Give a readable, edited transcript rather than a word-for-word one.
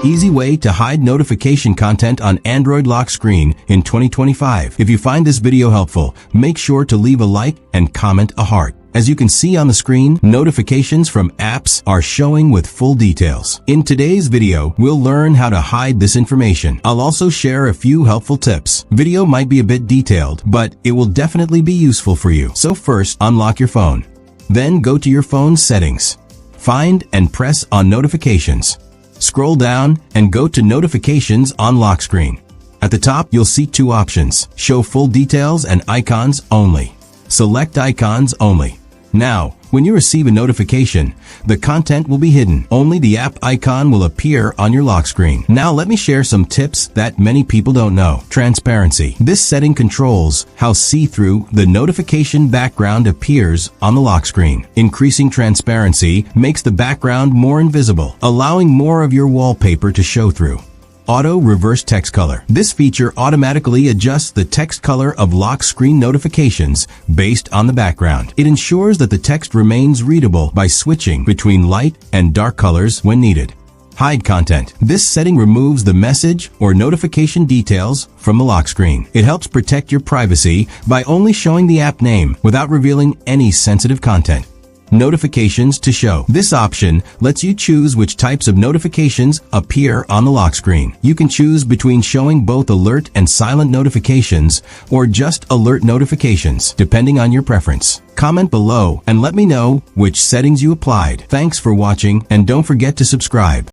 Easy way to hide notification content on Android lock screen in 2025. If you find this video helpful, make sure to leave a like and comment a heart. As you can see on the screen, notifications from apps are showing with full details. In today's video, we'll learn how to hide this information. I'll also share a few helpful tips. Video might be a bit detailed, but it will definitely be useful for you. So first, unlock your phone. Then go to your phone's settings. Find and press on notifications. Scroll down and go to notifications on lock screen. At the top, you'll see two options: show full details and icons only. Select icons only. Now, when you receive a notification, the content will be hidden. Only the app icon will appear on your lock screen. Now let me share some tips that many people don't know. Transparency. This setting controls how see-through the notification background appears on the lock screen. Increasing transparency makes the background more invisible, allowing more of your wallpaper to show through. Auto reverse text color. This feature automatically adjusts the text color of lock screen notifications based on the background. It ensures that the text remains readable by switching between light and dark colors when needed. Hide content. This setting removes the message or notification details from the lock screen. It helps protect your privacy by only showing the app name without revealing any sensitive content. Notifications to show. This option lets you choose which types of notifications appear on the lock screen. You can choose between showing both alert and silent notifications or just alert notifications, depending on your preference. Comment below and let me know which settings you applied. Thanks for watching, and don't forget to subscribe.